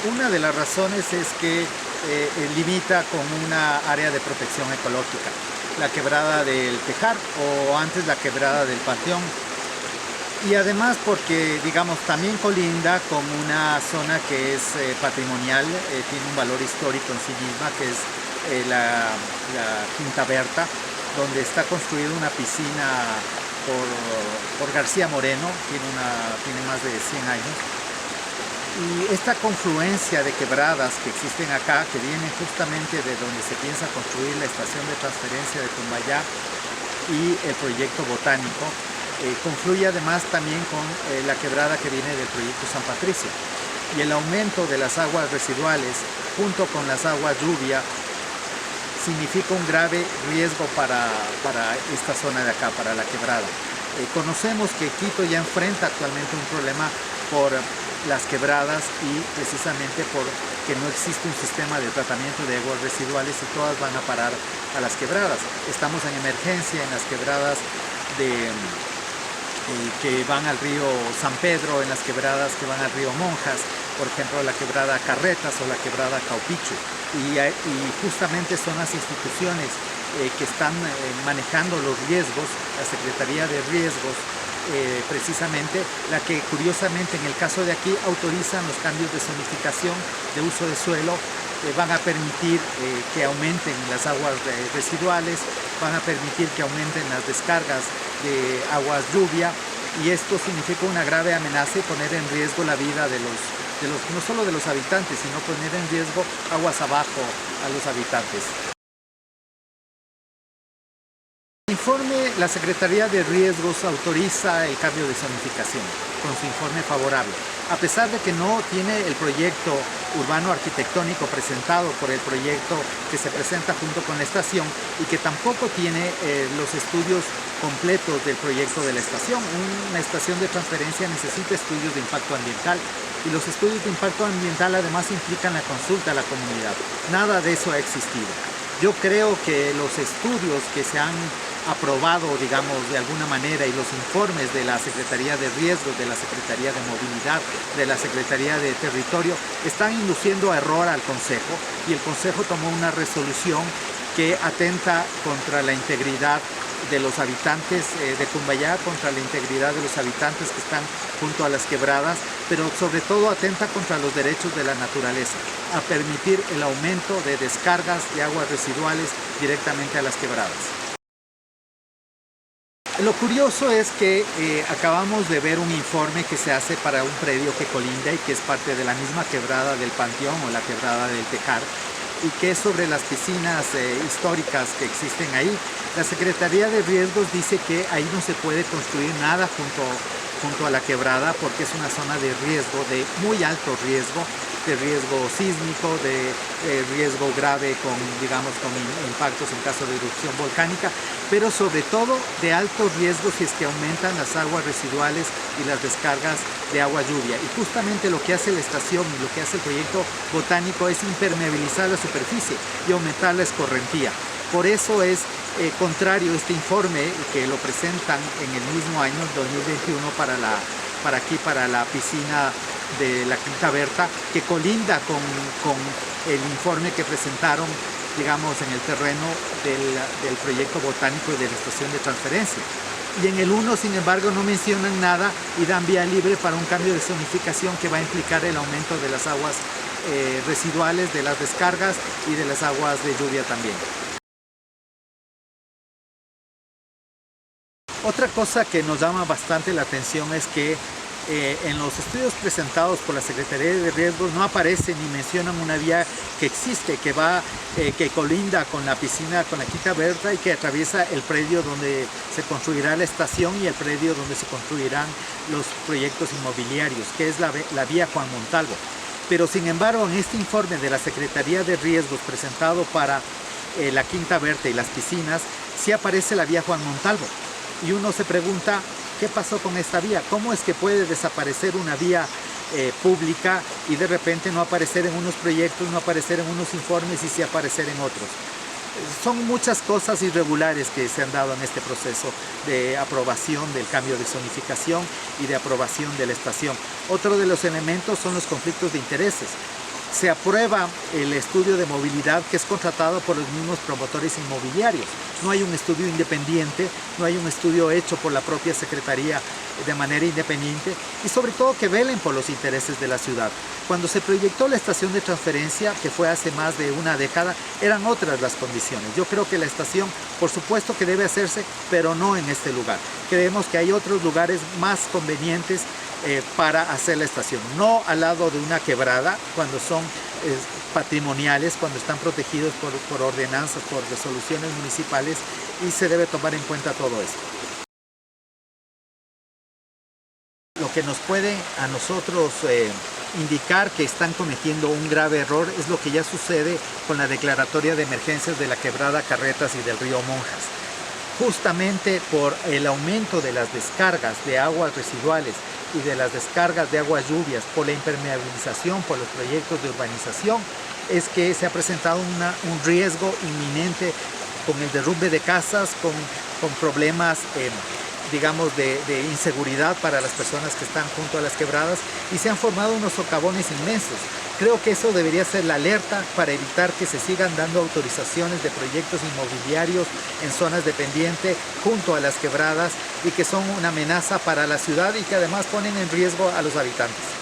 Una de las razones es que limita con una área de protección ecológica, la quebrada del Tejar o antes la quebrada del Panteón. Y además porque, digamos, también colinda con una zona que es patrimonial, tiene un valor histórico en sí misma, que es la Quinta Berta, donde está construida una piscina por García Moreno, tiene más de 100 años. Y esta confluencia de quebradas que existen acá, que vienen justamente de donde se piensa construir la estación de transferencia de Cumbayá y el proyecto botánico, confluye además también con la quebrada que viene del proyecto San Patricio. Y el aumento de las aguas residuales junto con las aguas lluvia significa un grave riesgo para esta zona de acá, para la quebrada. Conocemos que Quito ya enfrenta actualmente un problema por las quebradas y precisamente porque no existe un sistema de tratamiento de aguas residuales y todas van a parar a las quebradas. Estamos en emergencia en las quebradas que van al río San Pedro, en las quebradas que van al río Monjas, por ejemplo la quebrada Carretas o la quebrada Caupichu. Y justamente son las instituciones que están manejando los riesgos, la Secretaría de Riesgos, precisamente la que curiosamente en el caso de aquí autorizan los cambios de zonificación de uso de suelo, van a permitir que aumenten las aguas residuales, van a permitir que aumenten las descargas de aguas lluvia, y esto significa una grave amenaza y poner en riesgo la vida no solo de los habitantes, sino poner en riesgo aguas abajo a los habitantes. El informe, la Secretaría de Riesgos autoriza el cambio de zonificación con su informe favorable. A pesar de que no tiene el proyecto urbano arquitectónico presentado por el proyecto que se presenta junto con la estación y que tampoco tiene los estudios completos del proyecto de la estación. Una estación de transferencia necesita estudios de impacto ambiental y los estudios de impacto ambiental además implican la consulta a la comunidad. Nada de eso ha existido. Yo creo que los estudios que se han aprobado, digamos, de alguna manera, y los informes de la Secretaría de Riesgos, de la Secretaría de Movilidad, de la Secretaría de Territorio, están induciendo a error al Consejo, y el Consejo tomó una resolución que atenta contra la integridad de los habitantes de Cumbayá, contra la integridad de los habitantes que están junto a las quebradas, pero sobre todo atenta contra los derechos de la naturaleza, a permitir el aumento de descargas de aguas residuales directamente a las quebradas. Lo curioso es que acabamos de ver un informe que se hace para un predio que colinda y que es parte de la misma quebrada del Panteón o la quebrada del Tejar, y que es sobre las piscinas históricas que existen ahí. La Secretaría de Riesgos dice que ahí no se puede construir nada junto a la quebrada porque es una zona de riesgo, de muy alto riesgo, de riesgo sísmico, de riesgo grave con impactos en caso de erupción volcánica, pero sobre todo de alto riesgo si es que aumentan las aguas residuales y las descargas de agua lluvia. Y justamente lo que hace la estación y lo que hace el proyecto botánico es impermeabilizar la superficie y aumentar la escorrentía. Por eso es contrario este informe que lo presentan en el mismo año, 2021, para la piscina de la Quinta Berta, que colinda con el informe que presentaron, digamos, en el terreno del proyecto botánico y de la estación de transferencia. Y en el 1, sin embargo, no mencionan nada y dan vía libre para un cambio de zonificación que va a implicar el aumento de las aguas residuales, de las descargas y de las aguas de lluvia también. Otra cosa que nos llama bastante la atención es que en los estudios presentados por la Secretaría de Riesgos no aparece ni mencionan una vía que existe, que colinda con la piscina, con la Quinta Berta, y que atraviesa el predio donde se construirá la estación y el predio donde se construirán los proyectos inmobiliarios, que es la vía Juan Montalvo. Pero sin embargo, en este informe de la Secretaría de Riesgos presentado para la Quinta Berta y las piscinas, sí aparece la vía Juan Montalvo. Y uno se pregunta, ¿qué pasó con esta vía? ¿Cómo es que puede desaparecer una vía pública y de repente no aparecer en unos proyectos, no aparecer en unos informes y sí aparecer en otros? Son muchas cosas irregulares que se han dado en este proceso de aprobación del cambio de zonificación y de aprobación de la estación. Otro de los elementos son los conflictos de intereses. se aprueba el estudio de movilidad que es contratado por los mismos promotores inmobiliarios. No hay un estudio independiente, no hay un estudio hecho por la propia Secretaría de manera independiente y sobre todo que velen por los intereses de la ciudad. Cuando se proyectó la estación de transferencia, que fue hace más de una década, eran otras las condiciones. Yo creo que la estación, por supuesto que debe hacerse, pero no en este lugar. Creemos que hay otros lugares más convenientes para hacer la estación, no al lado de una quebrada cuando son patrimoniales, cuando están protegidos por ordenanzas, por resoluciones municipales, y se debe tomar en cuenta todo esto. Lo que nos puede a nosotros indicar que están cometiendo un grave error es lo que ya sucede con la declaratoria de emergencias de la quebrada Carretas y del río Monjas. Justamente por el aumento de las descargas de aguas residuales y de las descargas de aguas lluvias, por la impermeabilización, por los proyectos de urbanización, es que se ha presentado un riesgo inminente con el derrumbe de casas, con problemas digamos de inseguridad para las personas que están junto a las quebradas, y se han formado unos socavones inmensos. Creo que eso debería ser la alerta para evitar que se sigan dando autorizaciones de proyectos inmobiliarios en zonas dependientes junto a las quebradas y que son una amenaza para la ciudad y que además ponen en riesgo a los habitantes.